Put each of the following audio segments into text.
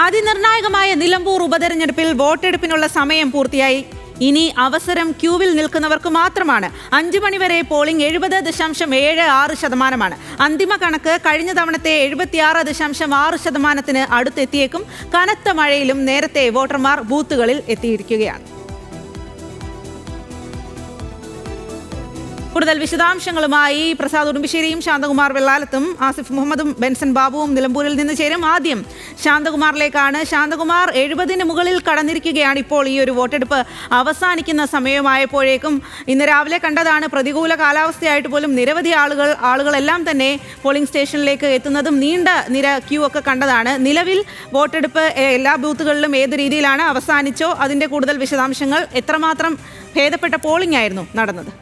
അതിനിർണായകമായ നിലമ്പൂർ ഉപതെരഞ്ഞെടുപ്പിൽ വോട്ടെടുപ്പിനുള്ള സമയം പൂർത്തിയായി. ഇനി അവസരം ക്യൂവിൽ നിൽക്കുന്നവർക്ക് മാത്രമാണ്. 5 മണിവരെ പോളിംഗ് 70.76%. അന്തിമ കണക്ക് കഴിഞ്ഞ തവണത്തെ 76.6%-ന് അടുത്തെത്തിയേക്കും. കനത്ത മഴയിലും നേരത്തെ വോട്ടർമാർ ബൂത്തുകളിൽ എത്തിയിരിക്കുകയാണ്. കൂടുതൽ വിശദാംശങ്ങളുമായി പ്രസാദ് ഉടുമ്പിശ്ശേരിയും ശാന്തകുമാർ വെള്ളാലത്തും ആസിഫ് മുഹമ്മദും ബെൻസൺ ബാബുവും നിലമ്പൂരിൽ നിന്ന് ചേരും. ആദ്യം ശാന്തകുമാറിലേക്കാണ്. ശാന്തകുമാർ, 70-ന് മുകളിൽ കടന്നിരിക്കുകയാണ് ഇപ്പോൾ ഈ ഒരു വോട്ടെടുപ്പ് അവസാനിക്കുന്ന സമയമായപ്പോഴേക്കും. ഇന്ന് രാവിലെ കണ്ടതാണ്, പ്രതികൂല കാലാവസ്ഥയായിട്ട് പോലും നിരവധി ആളുകളെല്ലാം തന്നെ പോളിംഗ് സ്റ്റേഷനിലേക്ക് എത്തുന്നതും നീണ്ട നിര ക്യൂ ഒക്കെ കണ്ടതാണ്. നിലവിൽ വോട്ടെടുപ്പ് എല്ലാ ബൂത്തുകളിലും ഏത് രീതിയിലാണ്? അവസാനിച്ചോ? അതിൻ്റെ കൂടുതൽ വിശദാംശങ്ങൾ. എത്രമാത്രം ഭേദപ്പെട്ട പോളിംഗ് ആയിരുന്നു നടന്നത്?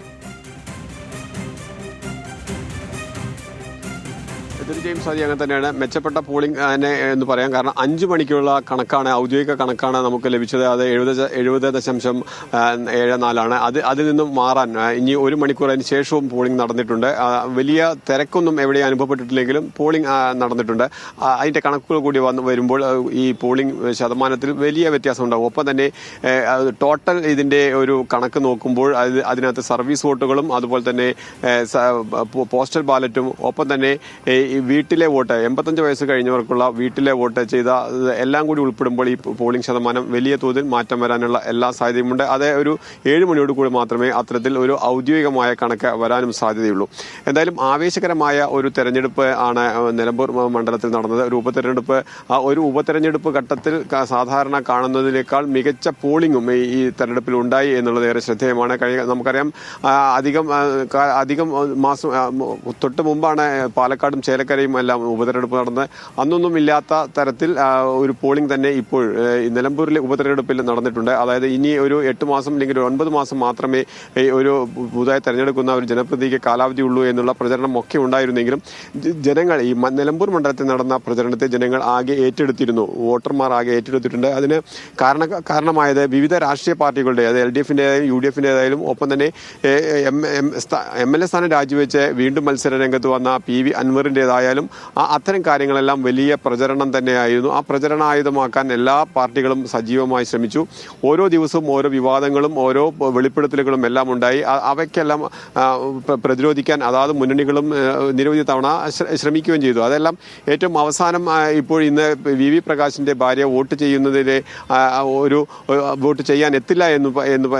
ജെയിംസ്, അത് അങ്ങനെ തന്നെയാണ്. മെച്ചപ്പെട്ട പോളിംഗ് തന്നെ എന്ന് പറയാം. കാരണം 5 മണിക്കുള്ള കണക്കാണ്, ഔദ്യോഗിക കണക്കാണ് നമുക്ക് ലഭിച്ചത്. അത് 70.74 അതിൽ നിന്നും മാറാൻ ഇനി 1 മണിക്കൂർ അതിന് ശേഷവും പോളിംഗ് നടന്നിട്ടുണ്ട്. വലിയ തിരക്കൊന്നും എവിടെ അനുഭവപ്പെട്ടിട്ടില്ലെങ്കിലും പോളിംഗ് നടന്നിട്ടുണ്ട്. അതിൻ്റെ കണക്കുകൾ കൂടി വരുമ്പോൾ ഈ പോളിംഗ് ശതമാനത്തിൽ വലിയ വ്യത്യാസം ഉണ്ടാകും. ഒപ്പം തന്നെ ടോട്ടൽ ഇതിൻ്റെ ഒരു കണക്ക് നോക്കുമ്പോൾ അതിനകത്ത് സർവീസ് വോട്ടുകളും അതുപോലെ തന്നെ പോസ്റ്റൽ ബാലറ്റും ഒപ്പം തന്നെ വീട്ടിലെ വോട്ട് 85 വയസ്സ് കഴിഞ്ഞവർക്കുള്ള വീട്ടിലെ വോട്ട് ചെയ്ത എല്ലാം കൂടി ഉൾപ്പെടുമ്പോൾ ഈ പോളിംഗ് ശതമാനം വലിയ തോതിൽ മാറ്റം വരാനുള്ള എല്ലാ സാധ്യതയുമുണ്ട്. അത് ഒരു 7 മണിയോട് കൂടി മാത്രമേ അത്തരത്തിൽ ഒരു ഔദ്യോഗികമായ കണക്ക് വരാനും സാധ്യതയുള്ളൂ. എന്തായാലും ആവേശകരമായ ഒരു തെരഞ്ഞെടുപ്പ് ആണ് നിലമ്പൂർ മണ്ഡലത്തിൽ നടന്നത്. ഒരു ഉപതെരഞ്ഞെടുപ്പ് ഘട്ടത്തിൽ സാധാരണ കാണുന്നതിനേക്കാൾ മികച്ച പോളിംഗും ഈ തെരഞ്ഞെടുപ്പിൽ ഉണ്ടായി എന്നുള്ളത് ഏറെ ശ്രദ്ധേയമാണ്. നമുക്കറിയാം, അധികം മാസം തൊട്ട് മുമ്പാണ് പാലക്കാടും ചേലക്കരയും എല്ലാം ഉപതെരഞ്ഞെടുപ്പ് നടന്നത്. അന്നൊന്നും ഇല്ലാത്ത തരത്തിൽ ഒരു പോളിംഗ് തന്നെ ഇപ്പോൾ നിലമ്പൂരിലെ ഉപതെരഞ്ഞെടുപ്പിൽ നടന്നിട്ടുണ്ട്. അതായത് ഇനി ഒരു 8 മാസം അല്ലെങ്കിൽ 9 മാസം മാത്രമേ ഒരു പുതുതായി തെരഞ്ഞെടുക്കുന്ന ഒരു ജനപ്രതിനിധിക്ക് കാലാവധി ഉള്ളൂ എന്നുള്ള പ്രചരണം ഒക്കെ ഉണ്ടായിരുന്നെങ്കിലും ജനങ്ങൾ ഈ നിലമ്പൂർ മണ്ഡലത്തിൽ നടന്ന പ്രചരണത്തെ ജനങ്ങൾ ആകെ ഏറ്റെടുത്തിരുന്നു. വോട്ടർമാർ ആകെ ഏറ്റെടുത്തിട്ടുണ്ട്. അതിന് കാരണമായത് വിവിധ രാഷ്ട്രീയ പാർട്ടികളുടെ, അത് LDF-ൻ്റെതായാലും UDF-ൻ്റെതായാലും ഒപ്പം തന്നെ MLA സ്ഥാനം രാജിവെച്ച് വീണ്ടും മത്സര രംഗത്ത് വന്ന PV അൻവറിൻ്റെതായാലും അത്തരം കാര്യങ്ങളെല്ലാം വലിയ പ്രചരണം തന്നെയായിരുന്നു. ആ പ്രചരണായുധമാക്കാൻ എല്ലാ പാർട്ടികളും സജീവമായി ശ്രമിച്ചു. ഓരോ ദിവസവും ഓരോ വിവാദങ്ങളും ഓരോ വെളിപ്പെടുത്തലുകളും എല്ലാം ഉണ്ടായി. അവയ്ക്കെല്ലാം പ്രതിരോധിക്കാൻ അതാത് മുന്നണികളും നിരവധി തവണ ശ്രമിക്കുകയും ചെയ്തു. അതെല്ലാം ഏറ്റവും അവസാനം ഇപ്പോൾ ഇന്ന് VV പ്രകാശിൻ്റെ ഭാര്യ വോട്ട് ചെയ്യുന്നതിലെ വോട്ട് ചെയ്യാൻ എത്തില്ല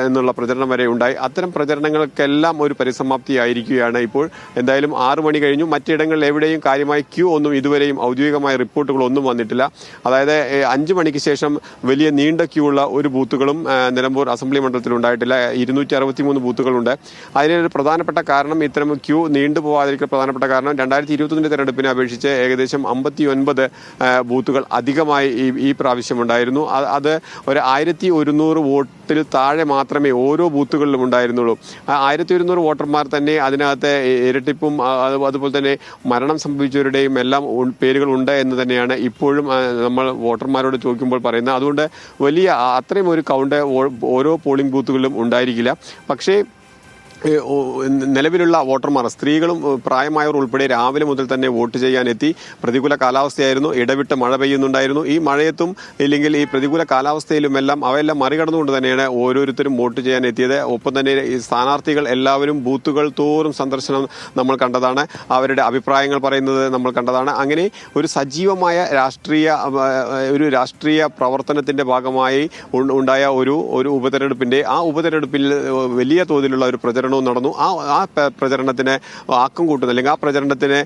എന്നുള്ള പ്രചരണം വരെ ഉണ്ടായി. അത്തരം പ്രചരണങ്ങൾക്കെല്ലാം ഒരു പരിസമാപ്തിയായിരിക്കുകയാണ് ഇപ്പോൾ. എന്തായാലും 6 മണി കഴിഞ്ഞു. മറ്റിടങ്ങളിൽ എവിടെയും കാര്യമായ ക്യൂ ഒന്നും ഇതുവരെയും ഔദ്യോഗികമായ റിപ്പോർട്ടുകളൊന്നും വന്നിട്ടില്ല. അതായത് 5 മണിക്ക് ശേഷം വലിയ നീണ്ട ക്യൂ ഉള്ള ഒരു ബൂത്തുകളും നിലമ്പൂർ അസംബ്ലി മണ്ഡലത്തിൽ ഉണ്ടായിട്ടില്ല. 263 ബൂത്തുകളുണ്ട്. അതിനൊരു പ്രധാനപ്പെട്ട കാരണം, ഇത്തരം ക്യൂ നീണ്ടുപോകാതിരിക്കുന്ന പ്രധാനപ്പെട്ട കാരണം 2021 തെരഞ്ഞെടുപ്പിനെ അപേക്ഷിച്ച് ഏകദേശം 59 ബൂത്തുകൾ അധികമായി ഈ പ്രാവശ്യം ഉണ്ടായിരുന്നു. അത് ഒരു 1100 വോട്ടിൽ താഴെ മാത്രമേ ഓരോ ബൂത്തുകളിലും ഉണ്ടായിരുന്നുള്ളൂ. 1100 വോട്ടർമാർ തന്നെ അതിനകത്ത് ഇരട്ടിപ്പും അതുപോലെ തന്നെ മരണം സംഭവിച്ചവരുടെയും എല്ലാം പേരുകൾ ഉണ്ട് എന്ന് തന്നെയാണ് ഇപ്പോഴും നമ്മൾ വോട്ടർമാരോട് ചോദിക്കുമ്പോൾ പറയുന്നത്. അതുകൊണ്ട് വലിയ അത്രയും ഒരു കൗണ്ട് ഓരോ പോളിംഗ് ബൂത്തുകളിലും ഉണ്ടായിരിക്കില്ല. പക്ഷേ നിലവിലുള്ള വോട്ടർമാർ, സ്ത്രീകളും പ്രായമായവർ ഉൾപ്പെടെ രാവിലെ മുതൽ തന്നെ വോട്ട് ചെയ്യാനെത്തി. പ്രതികൂല കാലാവസ്ഥയായിരുന്നു, ഇടവിട്ട് മഴ പെയ്യുന്നുണ്ടായിരുന്നു. ഈ മഴയത്തും ഇല്ലെങ്കിൽ ഈ പ്രതികൂല കാലാവസ്ഥയിലുമെല്ലാം അവയെല്ലാം മറികടന്നുകൊണ്ട് തന്നെയാണ് ഓരോരുത്തരും വോട്ട് ചെയ്യാൻ എത്തിയത്. ഒപ്പം തന്നെ ഈ സ്ഥാനാർത്ഥികൾ എല്ലാവരും ബൂത്തുകൾ തോറും സന്ദർശനം നമ്മൾ കണ്ടതാണ്. അവരുടെ അഭിപ്രായങ്ങൾ പറയുന്നത് നമ്മൾ കണ്ടതാണ്. അങ്ങനെ ഒരു സജീവമായ രാഷ്ട്രീയ പ്രവർത്തനത്തിന്റെ ഭാഗമായി ഉണ്ടായ ഒരു ഉപതെരഞ്ഞെടുപ്പിൽ വലിയ തോതിലുള്ള ഒരു പ്രചരണം നടന്നു. ആ പ്രചരണത്തിന് ആക്കം കൂട്ടുന്ന അല്ലെങ്കിൽ ആ പ്രചരണത്തിന്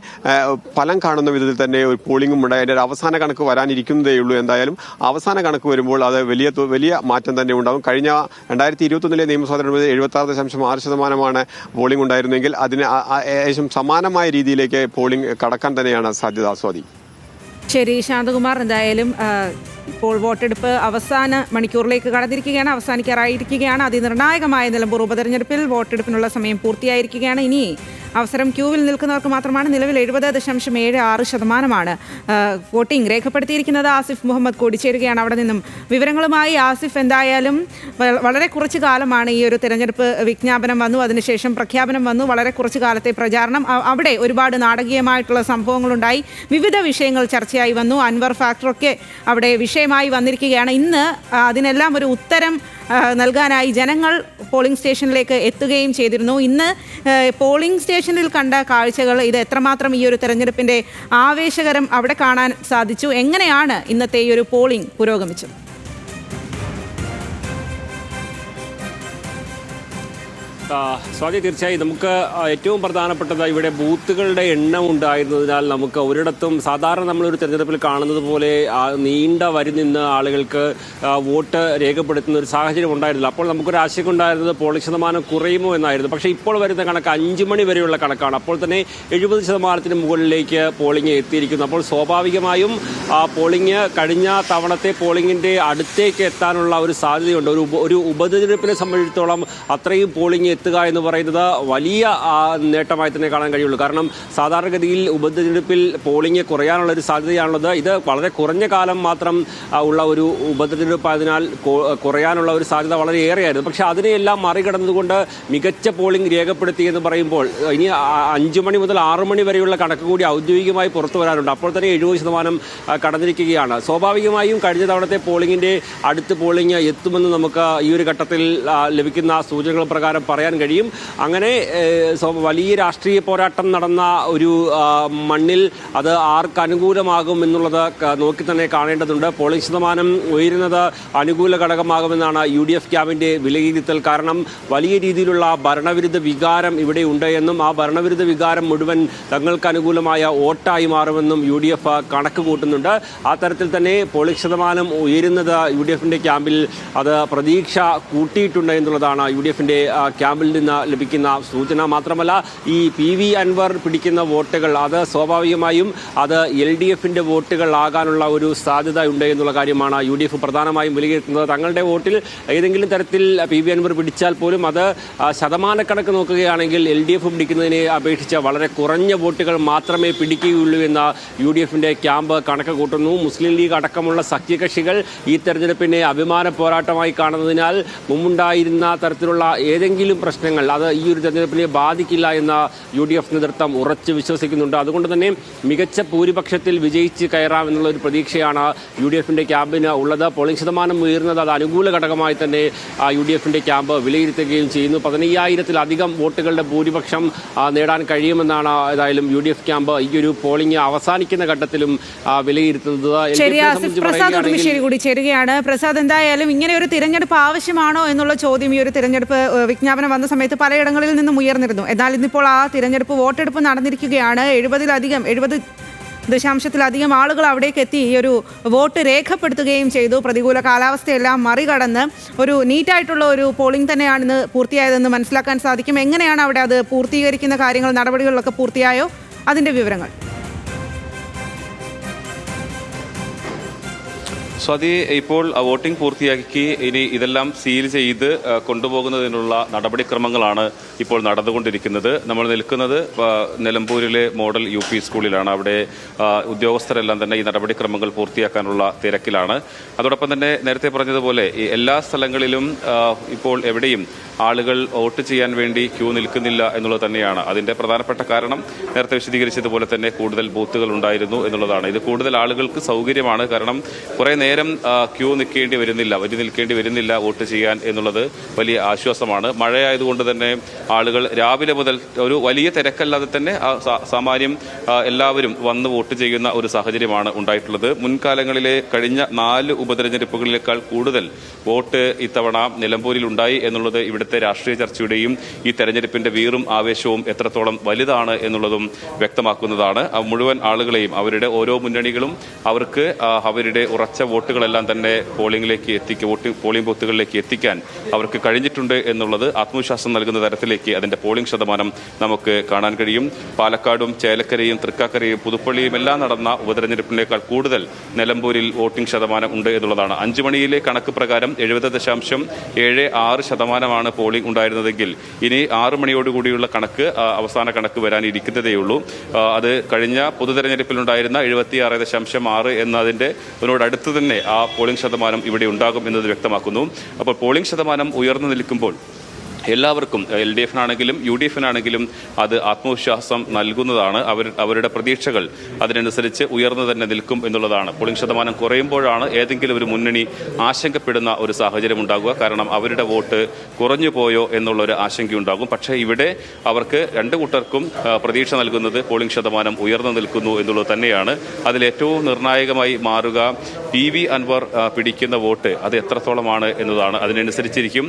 ഫലം കാണുന്ന വിധത്തിൽ തന്നെ ഒരു പോളിംഗും ഉണ്ടായി. അതിൻ്റെ അവസാന കണക്ക് വരാനിരിക്കുന്നതേ ഉള്ളൂ. എന്തായാലും അവസാന കണക്ക് വരുമ്പോൾ അത് വലിയ മാറ്റം തന്നെ ഉണ്ടാകും. കഴിഞ്ഞ 2021 നിയമസഭാ തെരഞ്ഞെടുപ്പിൽ 76.6% പോളിംഗ് ഉണ്ടായിരുന്നെങ്കിൽ അതിന് ഏകദേശം സമാനമായ രീതിയിലേക്ക് പോളിംഗ് കടക്കാൻ തന്നെയാണ് സാധ്യത. സ്വാതി. ശരി ശാന്തകുമാർ, എന്തായാലും ഇപ്പോൾ വോട്ടെടുപ്പ് അവസാന മണിക്കൂറിലേക്ക് കടന്നിരിക്കുകയാണ്, അവസാനിക്കാറായിരിക്കുകയാണ്. അതിനിർണായകമായ നിലമ്പൂർ ഉപതെരഞ്ഞെടുപ്പിൽ വോട്ടെടുപ്പിനുള്ള സമയം പൂർത്തിയായിരിക്കുകയാണ്. ഇനി അവസരം ക്യൂവിൽ നിൽക്കുന്നവർക്ക് മാത്രമാണ്. നിലവിൽ 70.76% വോട്ടിംഗ് രേഖപ്പെടുത്തിയിരിക്കുന്നത്. ആസിഫ് മുഹമ്മദ് കൂടി ചേരുകയാണ് അവിടെ നിന്നും. വിവരങ്ങളുമായി ആസിഫ്, എന്തായാലും വളരെ കുറച്ച് കാലമാണ് ഈ ഒരു തെരഞ്ഞെടുപ്പ് വിജ്ഞാപനം വന്നു, അതിനുശേഷം പ്രഖ്യാപനം വന്നു, വളരെ കുറച്ച് കാലത്തെ പ്രചാരണം. അവിടെ ഒരുപാട് നാടകീയമായിട്ടുള്ള സംഭവങ്ങളുണ്ടായി, വിവിധ വിഷയങ്ങൾ ചർച്ചയായി വന്നു. അൻവർ ഫാക്ടറൊക്കെ അവിടെ വിഷയം വിഷയമായി വന്നിരിക്കുകയാണ്. ഇന്ന് അതിനെല്ലാം ഒരു ഉത്തരം നൽകാനായി ജനങ്ങൾ പോളിംഗ് സ്റ്റേഷനിലേക്ക് എത്തുകയും ചെയ്തിരുന്നു. ഇന്ന് പോളിംഗ് സ്റ്റേഷനിൽ കണ്ട കാഴ്ചകൾ ഇത് എത്രമാത്രം ഈ ഒരു തെരഞ്ഞെടുപ്പിൻ്റെ ആവേശകരം അവിടെ കാണാൻ സാധിച്ചു. എങ്ങനെയാണ് ഇന്നത്തെ ഈ ഒരു പോളിംഗ് പുരോഗമിച്ചത്? സ്വാതി, തീർച്ചയായും നമുക്ക് ഏറ്റവും പ്രധാനപ്പെട്ടത് ഇവിടെ ബൂത്തുകളുടെ എണ്ണം ഉണ്ടായിരുന്നതിനാൽ നമുക്ക് ഒരിടത്തും സാധാരണ നമ്മളൊരു തെരഞ്ഞെടുപ്പിൽ കാണുന്നത് പോലെ നീണ്ട വരി നിന്ന് ആളുകൾക്ക് വോട്ട് രേഖപ്പെടുത്തുന്ന ഒരു സാഹചര്യം ഉണ്ടായിരുന്നില്ല. അപ്പോൾ നമുക്കൊരു ആശങ്ക ഉണ്ടായിരുന്നത് പോളിംഗ് ശതമാനം കുറയുമോ എന്നായിരുന്നു. പക്ഷേ ഇപ്പോൾ വരുന്ന കണക്ക് 5 മണി വരെയുള്ള കണക്കാണ്. അപ്പോൾ തന്നെ 70% മുകളിലേക്ക് പോളിംഗ് എത്തിയിരിക്കുന്നു. അപ്പോൾ സ്വാഭാവികമായും പോളിംഗ് കഴിഞ്ഞ തവണത്തെ പോളിംഗിൻ്റെ അടുത്തേക്ക് എത്താനുള്ള ഒരു സാധ്യതയുണ്ട്. ഒരു ഉപതെരഞ്ഞെടുപ്പിനെ സംബന്ധിച്ചിടത്തോളം അത്രയും പോളിംഗ് എത്തുക എന്ന് പറയുന്നത് വലിയ നേട്ടമായി തന്നെ കാണാൻ കഴിയുള്ളൂ. കാരണം സാധാരണഗതിയിൽ ഉപതെരഞ്ഞെടുപ്പിൽ പോളിംഗ് കുറയാനുള്ള ഒരു സാധ്യതയാണുള്ളത്. ഇത് വളരെ കുറഞ്ഞ കാലം മാത്രം ഉള്ള ഒരു ഉപതെരഞ്ഞെടുപ്പ് ആയതിനാൽ കുറയാനുള്ള ഒരു സാധ്യത വളരെ ഏറെയായിരുന്നു. പക്ഷേ അതിനെയെല്ലാം മറികടന്നുകൊണ്ട് മികച്ച പോളിംഗ് രേഖപ്പെടുത്തി എന്ന് പറയുമ്പോൾ ഇനി 5 മണി മുതൽ 6 മണി വരെയുള്ള കണക്ക് കൂടി ഔദ്യോഗികമായി പുറത്തു വരാനുണ്ട്. അപ്പോൾ തന്നെ 70% കടന്നിരിക്കുകയാണ്. സ്വാഭാവികമായി കഴിഞ്ഞ തവണത്തെ പോളിംഗിൻ്റെ അടുത്ത് പോളിംഗ് എത്തുമെന്ന് നമുക്ക് ഈ ഒരു ഘട്ടത്തിൽ ലഭിക്കുന്ന സൂചനകൾ പ്രകാരം പറയാൻ കഴിയും. അങ്ങനെ വലിയ രാഷ്ട്രീയ പോരാട്ടം നടന്ന ഒരു മണ്ണിൽ അത് ആർക്ക് അനുകൂലമാകും എന്നുള്ളത് നോക്കി തന്നെ കാണേണ്ടതുണ്ട്. പോളിംഗ് ശതമാനം ഉയരുന്നത് അനുകൂല ഘടകമാകുമെന്നാണ് UDF ക്യാമ്പിൻ്റെ വിലയിരുത്തൽ. കാരണം വലിയ രീതിയിലുള്ള ഭരണവിരുദ്ധ വികാരം ഇവിടെ ഉണ്ട് എന്നും ആ ഭരണവിരുദ്ധ വികാരം മുഴുവൻ തങ്ങൾക്ക് അനുകൂലമായ വോട്ടായി മാറുമെന്നും UDF കണക്ക് കൂട്ടുന്നുണ്ട്. ആ തരത്തിൽ തന്നെ പോളിംഗ് ശതമാനം ഉയരുന്നത് UDFിൻ്റെ ക്യാമ്പിൽ അത് പ്രതീക്ഷ കൂട്ടിയിട്ടുണ്ട് എന്നുള്ളതാണ് UDFിൻ്റെ ക്യാമ്പിൽ നിന്ന് ലഭിക്കുന്ന സൂചന. മാത്രമല്ല ഈ PV അൻവർ പിടിക്കുന്ന വോട്ടുകൾ അത് സ്വാഭാവികമായും അത് LDFിൻ്റെ വോട്ടുകൾ ആകാനുള്ള ഒരു സാധ്യത ഉണ്ട് എന്നുള്ള കാര്യമാണ് UDF പ്രധാനമായും വിലയിരുത്തുന്നത്. തങ്ങളുടെ വോട്ടിൽ ഏതെങ്കിലും തരത്തിൽ PV അൻവർ പിടിച്ചാൽ പോലും അത് ശതമാനക്കണക്ക് നോക്കുകയാണെങ്കിൽ LDF പിടിക്കുന്നതിനെ അപേക്ഷിച്ച് വളരെ കുറഞ്ഞ വോട്ടുകൾ മാത്രമേ പിടിക്കുകയുള്ളൂ എന്ന് UDFിൻ്റെ ക്യാമ്പ് കണക്ക് കൂട്ടുന്നു. മുസ്ലിം ലീഗ് അടക്കമുള്ള സഖ്യകക്ഷികൾ ഈ തെരഞ്ഞെടുപ്പിനെ അഭിമാന പോരാട്ടമായി കാണുന്നതിനാൽ മുമ്പുണ്ടായിരുന്ന തരത്തിലുള്ള ഏതെങ്കിലും പ്രശ്നങ്ങൾ അത് ഈ ഒരു തെരഞ്ഞെടുപ്പിനെ ബാധിക്കില്ല എന്ന UDF നേതൃത്വം ഉറച്ചു വിശ്വസിക്കുന്നുണ്ട്. അതുകൊണ്ട് തന്നെ മികച്ച ഭൂരിപക്ഷത്തിൽ വിജയിച്ച് കയറാം എന്നുള്ള ഒരു പ്രതീക്ഷയാണ് UDFിൻ്റെ ക്യാമ്പിന് ഉള്ളത്. പോളിംഗ് ശതമാനം ഉയർന്നത് അത് അനുകൂല ഘടകമായി തന്നെ UDFിൻ്റെ ക്യാമ്പ് വിലയിരുത്തുകയും ചെയ്യുന്നു. 15,000-ലധികം വോട്ടുകളുടെ ഭൂരിപക്ഷം നേടാൻ കഴിയുമെന്നാണ് ഏതായാലും UDF ക്യാമ്പ് ഈ ഒരു പോളിംഗ് അവസാനിക്കുന്ന ഘട്ടത്തിലും വിലയിരുത്തുന്നത്. കൂടി ചേരുകയാണ്. പ്രസാദ്, എന്തായാലും ഇങ്ങനെ ഒരു തിരഞ്ഞെടുപ്പ് ആവശ്യമാണോ എന്നുള്ള ചോദ്യം ഈ ഒരു തിരഞ്ഞെടുപ്പ് വിജ്ഞാപനം വന്ന സമയത്ത് പലയിടങ്ങളിൽ നിന്നും ഉയർന്നിരുന്നു. എന്നാൽ ഇന്നിപ്പോൾ ആ തിരഞ്ഞെടുപ്പ് വോട്ടെടുപ്പ് നടന്നിരിക്കുകയാണ്. 70% ആളുകൾ അവിടേക്ക് എത്തി ഈ ഒരു വോട്ട് രേഖപ്പെടുത്തുകയും ചെയ്തു. പ്രതികൂല കാലാവസ്ഥയെല്ലാം മറികടന്ന് ഒരു നീറ്റായിട്ടുള്ള ഒരു പോളിംഗ് തന്നെയാണ് ഇന്ന് പൂർത്തിയായതെന്ന് മനസ്സിലാക്കാൻ സാധിക്കും. എങ്ങനെയാണ് അവിടെ അത് പൂർത്തീകരിക്കുന്ന കാര്യങ്ങൾ, നടപടികളിലൊക്കെ പൂർത്തിയായോ? അതിൻ്റെ വിവരങ്ങൾ. സ്വാതി, ഇപ്പോൾ വോട്ടിംഗ് പൂർത്തിയാക്കി ഇനി ഇതെല്ലാം സീൽ ചെയ്ത് കൊണ്ടുപോകുന്നതിനുള്ള നടപടിക്രമങ്ങളാണ് ഇപ്പോൾ നടന്നുകൊണ്ടിരിക്കുന്നത്. നമ്മൾ നിൽക്കുന്നത് നിലമ്പൂരിലെ മോഡൽ UP സ്കൂളിലാണ്. അവിടെ ഉദ്യോഗസ്ഥരെല്ലാം തന്നെ ഈ നടപടിക്രമങ്ങൾ പൂർത്തിയാക്കാനുള്ള തിരക്കിലാണ്. അതോടൊപ്പം തന്നെ നേരത്തെ പറഞ്ഞതുപോലെ എല്ലാ സ്ഥലങ്ങളിലും ഇപ്പോൾ എവിടെയും ആളുകൾ വോട്ട് ചെയ്യാൻ വേണ്ടി ക്യൂ നിൽക്കുന്നില്ല എന്നുള്ളത് തന്നെയാണ്. അതിൻ്റെ പ്രധാനപ്പെട്ട കാരണം നേരത്തെ വിശദീകരിച്ചതുപോലെ തന്നെ കൂടുതൽ ബൂത്തുകൾ ഉണ്ടായിരുന്നു എന്നുള്ളതാണ്. ഇത് കൂടുതൽ ആളുകൾക്ക് സൗകര്യമാണ്. കാരണം കുറേ നേരം ക്യൂ നിൽക്കേണ്ടി വരുന്നില്ല വോട്ട് ചെയ്യാൻ എന്നുള്ളത് വലിയ ആശ്വാസമാണ്. മഴയായതുകൊണ്ട് തന്നെ ആളുകൾ രാവിലെ മുതൽ ഒരു വലിയ തിരക്കല്ലാതെ തന്നെ സാമാന്യം എല്ലാവരും വന്ന് വോട്ട് ചെയ്യുന്ന ഒരു സാഹചര്യമാണ് ഉണ്ടായിട്ടുള്ളത്. മുൻകാലങ്ങളിലെ കഴിഞ്ഞ 4 ഉപതെരഞ്ഞെടുപ്പുകളിലേക്കാൾ കൂടുതൽ വോട്ട് ഇത്തവണ നിലമ്പൂരിൽ ഉണ്ടായി എന്നുള്ളത് ഇവിടുത്തെ രാഷ്ട്രീയ ചർച്ചയുടെയും ഈ തെരഞ്ഞെടുപ്പിന്റെ വീറും ആവേശവും എത്രത്തോളം വലുതാണ് എന്നുള്ളതും വ്യക്തമാക്കുന്നതാണ്. മുഴുവൻ ആളുകളെയും അവരുടെ ഓരോ മുന്നണികളും അവർക്ക് അവരുടെ ഉറച്ച വോട്ടുകളെല്ലാം തന്നെ പോളിംഗ് ബൂത്തുകളിലേക്ക് എത്തിക്കാൻ അവർക്ക് കഴിഞ്ഞിട്ടുണ്ട് എന്നുള്ളത് ആത്മവിശ്വാസം നൽകുന്ന തരത്തിലേക്ക് അതിന്റെ പോളിംഗ് ശതമാനം നമുക്ക് കാണാൻ കഴിയും. പാലക്കാടും ചേലക്കരയും തൃക്കാക്കരയും പുതുപ്പള്ളിയും എല്ലാം നടന്ന ഉപതെരഞ്ഞെടുപ്പിനേക്കാൾ കൂടുതൽ നിലമ്പൂരിൽ വോട്ടിംഗ് ശതമാനം ഉണ്ട് എന്നുള്ളതാണ്. 5 മണിയിലെ കണക്ക് പ്രകാരം 70.76% പോളിംഗ് ഉണ്ടായിരുന്നതെങ്കിൽ ഇനി 6 മണിയോടുകൂടിയുള്ള കണക്ക് അവസാന കണക്ക് വരാനിരിക്കുന്നതേയുള്ളൂ. അത് കഴിഞ്ഞ പൊതുതെരഞ്ഞെടുപ്പിലുണ്ടായിരുന്ന 76.6 എന്നതിൻ്റെ അതിനോടടുത്ത് തന്നെ ആ പോളിംഗ് ശതമാനം ഇവിടെ ഉണ്ടാകും എന്നത് വ്യക്തമാക്കുന്നു. അപ്പോൾ പോളിംഗ് ശതമാനം ഉയർന്നു നിൽക്കുമ്പോൾ എല്ലാവർക്കും LDF-നാണെങ്കിലും UDF-നാണെങ്കിലും അത് ആത്മവിശ്വാസം നൽകുന്നതാണ്. അവരുടെ പ്രതീക്ഷകൾ അതിനനുസരിച്ച് ഉയർന്നു തന്നെ നിൽക്കും എന്നുള്ളതാണ്. പോളിംഗ് ശതമാനം കുറയുമ്പോഴാണ് ഏതെങ്കിലും ഒരു മുന്നണി ആശങ്കപ്പെടുന്ന ഒരു സാഹചര്യം ഉണ്ടാകുക. കാരണം അവരുടെ വോട്ട് കുറഞ്ഞു പോയോ എന്നുള്ളൊരു ആശങ്കയുണ്ടാകും. പക്ഷേ ഇവിടെ അവർക്ക് രണ്ടു കൂട്ടർക്കും പ്രതീക്ഷ നൽകുന്നത് പോളിംഗ് ശതമാനം ഉയർന്നു നിൽക്കുന്നു എന്നുള്ളത് തന്നെയാണ്. അതിലേറ്റവും നിർണായകമായി മാറുക PV അൻവർ പിടിക്കുന്ന വോട്ട് അത് എത്രത്തോളമാണ് എന്നതാണ്. അതിനനുസരിച്ചിരിക്കും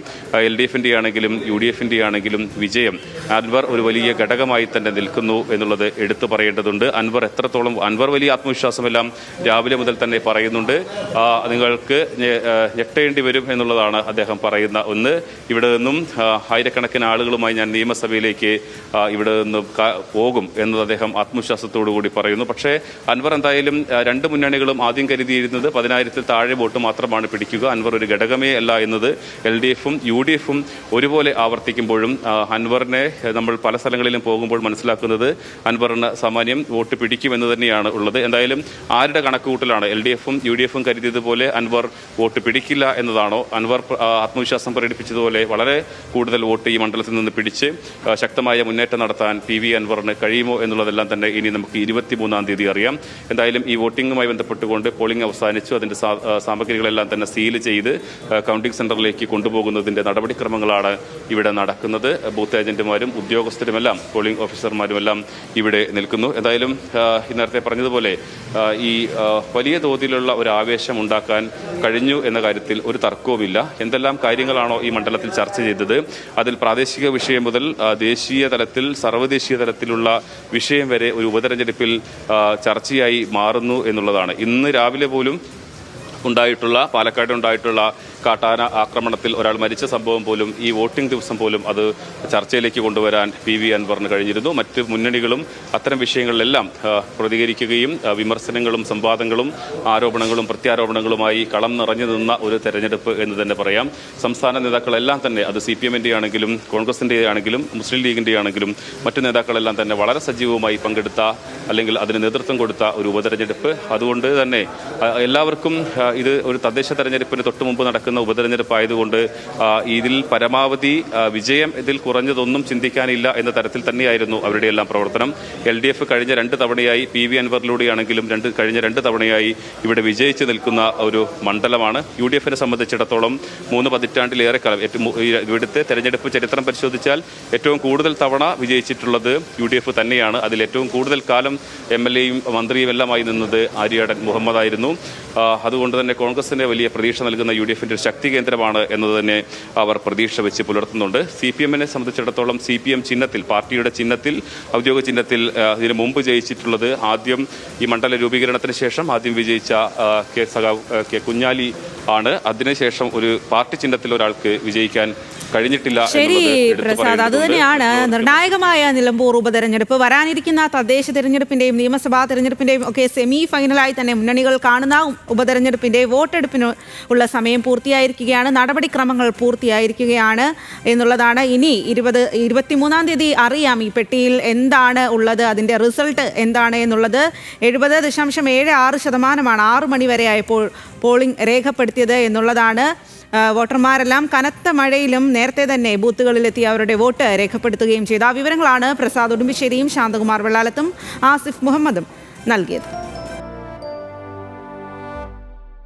LDF-ന്റെ ആണെങ്കിലും UDF-ന്റെ ആണെങ്കിലും വിജയം. അൻവർ ഒരു വലിയ ഘടകമായി തന്നെ നിൽക്കുന്നു എന്നുള്ളത് എടുത്തു പറയേണ്ടതുണ്ട്. അൻവർ വലിയ ആത്മവിശ്വാസമെല്ലാം രാവിലെ മുതൽ തന്നെ പറയുന്നുണ്ട്. നിങ്ങൾക്ക് ഞെട്ടേണ്ടി വരും എന്നുള്ളതാണ് അദ്ദേഹം പറയുന്ന ഒന്ന്. ഇവിടെ നിന്നും ആയിരക്കണക്കിന് ആളുകളുമായി ഞാൻ നിയമസഭയിലേക്ക് ഇവിടെ നിന്ന് പോകും എന്നത് അദ്ദേഹം ആത്മവിശ്വാസത്തോടു കൂടി പറയുന്നു. പക്ഷേ അൻവർ എന്തായാലും രണ്ട് മുന്നണികളും ആദ്യം കരുതിയിരുന്നത് 10,000-ൽ താഴെ വോട്ട് മാത്രമാണ് പിടിക്കുക. അൻവർ ഒരു ഘടകമേ അല്ല എന്നത് LDF-ഉം UDF-ഉം ഒരുപോലെ ആവർത്തിക്കുമ്പോഴും അൻവറിനെ നമ്മൾ പല സ്ഥലങ്ങളിലും പോകുമ്പോൾ മനസ്സിലാക്കുന്നത് അൻവറിന് സാമാന്യം വോട്ട് പിടിക്കുമെന്ന് തന്നെയാണ് ഉള്ളത്. എന്തായാലും ആരുടെ കണക്കുകൂട്ടലാണ്? LDF-ഉം UDF-ഉം കരുതിയതുപോലെ അൻവർ വോട്ട് പിടിക്കില്ല എന്നതാണോ? അൻവർ ആത്മവിശ്വാസം പ്രകടിപ്പിച്ചതുപോലെ വളരെ കൂടുതൽ വോട്ട് ഈ മണ്ഡലത്തിൽ നിന്ന് പിടിച്ച് ശക്തമായ മുന്നേറ്റം നടത്താൻ PV അൻവറിന് കഴിയുമോ എന്നുള്ളതെല്ലാം തന്നെ ഇനി നമുക്ക് 23-ാം തീയതി അറിയാം. എന്തായാലും ഈ വോട്ടിങ്ങുമായി ബന്ധപ്പെട്ടുകൊണ്ട് പോളിംഗ് അവസാനിച്ചു. അതിൻ്റെ സാമഗ്രികളെല്ലാം തന്നെ സീൽ ചെയ്ത് കൗണ്ടിംഗ് സെന്ററിലേക്ക് കൊണ്ടുപോകുന്നതിൻ്റെ നടപടിക്രമങ്ങളാണ് ഇവിടെ നടക്കുന്നത്. ബൂത്ത് ഏജന്റുമാരും ഉദ്യോഗസ്ഥരുമെല്ലാം പോളിംഗ് ഓഫീസർമാരുമെല്ലാം ഇവിടെ നിൽക്കുന്നു. എന്തായാലും നേരത്തെ പറഞ്ഞതുപോലെ ഈ വലിയ തോതിലുള്ള ഒരു ആവേശം ഉണ്ടാക്കാൻ കഴിഞ്ഞു എന്ന കാര്യത്തിൽ ഒരു തർക്കവുമില്ല. എന്തെല്ലാം കാര്യങ്ങളാണോ ഈ മണ്ഡലത്തിൽ ചർച്ച ചെയ്തത്, അതിൽ പ്രാദേശിക വിഷയം മുതൽ ദേശീയ തലത്തിൽ സർവ്വദേശീയ തലത്തിലുള്ള വിഷയം വരെ ഒരു ഉപതെരഞ്ഞെടുപ്പിൽ ചർച്ചയായി മാറുന്നു എന്നുള്ളതാണ്. ഇന്ന് രാവിലെ പോലും പാലക്കാട് ഉണ്ടായിട്ടുള്ള കാട്ടാന ആക്രമണത്തിൽ ഒരാൾ മരിച്ച സംഭവം പോലും ഈ വോട്ടിംഗ് ദിവസം പോലും അത് ചർച്ചയിലേക്ക് കൊണ്ടുവരാൻ PV അൻവറിന് കഴിഞ്ഞിരുന്നു. മറ്റ് മുന്നണികളും അത്തരം വിഷയങ്ങളിലെല്ലാം പ്രതികരിക്കുകയും വിമർശനങ്ങളും സംവാദങ്ങളും ആരോപണങ്ങളും പ്രത്യാരോപണങ്ങളുമായി കളം നിറഞ്ഞു നിന്ന ഒരു തെരഞ്ഞെടുപ്പ് എന്ന് തന്നെ പറയാം. സംസ്ഥാന നേതാക്കളെല്ലാം തന്നെ അത് CPM-ന്റെ ആണെങ്കിലും കോൺഗ്രസിൻ്റെ ആണെങ്കിലും മുസ്ലിം ലീഗിൻ്റെ ആണെങ്കിലും മറ്റു നേതാക്കളെല്ലാം തന്നെ വളരെ സജീവമായി പങ്കെടുത്ത അല്ലെങ്കിൽ അതിന് നേതൃത്വം കൊടുത്ത ഒരു ഉപതെരഞ്ഞെടുപ്പ്. അതുകൊണ്ട് തന്നെ എല്ലാവർക്കും ഇത് ഒരു തദ്ദേശ തെരഞ്ഞെടുപ്പിന് തൊട്ട് മുമ്പ് നടക്കുന്ന ഉപതെരഞ്ഞെടുപ്പ് ആയതുകൊണ്ട് ഇതിൽ പരമാവധി വിജയം ഇതിൽ കുറഞ്ഞതൊന്നും ചിന്തിക്കാനില്ല എന്ന തരത്തിൽ തന്നെയായിരുന്നു അവരുടെ എല്ലാം പ്രവർത്തനം. LDF കഴിഞ്ഞ 2 തവണയായി PV അൻവറിലൂടെയാണെങ്കിലും കഴിഞ്ഞ 2 തവണയായി ഇവിടെ വിജയിച്ചു നിൽക്കുന്ന ഒരു മണ്ഡലമാണ്. UDF-നെ സംബന്ധിച്ചിടത്തോളം 3 പതിറ്റാണ്ടിലേറെ കാലം ഇവിടുത്തെ തെരഞ്ഞെടുപ്പ് ചരിത്രം പരിശോധിച്ചാൽ ഏറ്റവും കൂടുതൽ തവണ വിജയിച്ചിട്ടുള്ളത് UDF തന്നെയാണ്. അതിൽ ഏറ്റവും കൂടുതൽ കാലം MLA-യും മന്ത്രിയും എല്ലാമായി നിന്നത് ആര്യാടൻ മുഹമ്മദ് ആയിരുന്നു. അതുകൊണ്ട് തന്നെ കോൺഗ്രസിന് വലിയ പ്രതീക്ഷ നൽകുന്ന UDF-ന്റെ ശക്തി കേന്ദ്രമാണ് എന്നത് തന്നെ അവർ പ്രതീക്ഷ വെച്ച് പുലർത്തുന്നുണ്ട്. CPM-നെ സംബന്ധിച്ചിടത്തോളം CPM ചിഹ്നത്തിൽ, പാർട്ടിയുടെ ചിഹ്നത്തിൽ, ഔദ്യോഗിക ചിഹ്നത്തിൽ ഇതിനു മുമ്പ് ജയിച്ചിട്ടുള്ളത് ആദ്യം ഈ മണ്ഡല രൂപീകരണത്തിന് ശേഷം ആദ്യം വിജയിച്ച കെ കുഞ്ഞാലി ആണ്. അതിനുശേഷം ഒരു പാർട്ടി ചിഹ്നത്തിൽ ഒരാൾക്ക് വിജയിക്കാൻ കഴിഞ്ഞിട്ടില്ല. ശരി പ്രസാദ്, അത് തന്നെയാണ് നിർണായകമായ നിലമ്പൂർ ഉപതെരഞ്ഞെടുപ്പ്. വരാനിരിക്കുന്ന തദ്ദേശ തെരഞ്ഞെടുപ്പിന്റെയും നിയമസഭാ തെരഞ്ഞെടുപ്പിന്റെയും ഒക്കെ സെമി ഫൈനലായി തന്നെ മുന്നണികൾ കാണുന്ന ഉപതെരഞ്ഞെടുപ്പിന്റെ വോട്ടെടുപ്പിന് ഉള്ള സമയം പൂർത്തിയായിരിക്കുകയാണ്, നടപടിക്രമങ്ങൾ പൂർത്തിയായിരിക്കുകയാണ് എന്നുള്ളതാണ്. ഇനി 23-ാം തീയതി അറിയാം ഈ പെട്ടിയിൽ എന്താണ് ഉള്ളത്, അതിന്റെ റിസൾട്ട് എന്താണ് എന്നുള്ളത്. 70.76% 6 മണി വരെ ആയപ്പോൾ പോളിംഗ് രേഖപ്പെടുത്തിയത് എന്നുള്ളതാണ്. വോട്ടർമാരെല്ലാം കനത്ത മഴയിലും നേരത്തെ തന്നെ ബൂത്തുകളിലെത്തി അവരുടെ വോട്ട് രേഖപ്പെടുത്തുകയും ചെയ്തു. ആ വിവരങ്ങളാണ് പ്രസാദ് ഉടുമ്പിശ്ശേരിയും ശാന്തകുമാർ വെള്ളാലത്തും ആസിഫ് മുഹമ്മദും നൽകിയത്.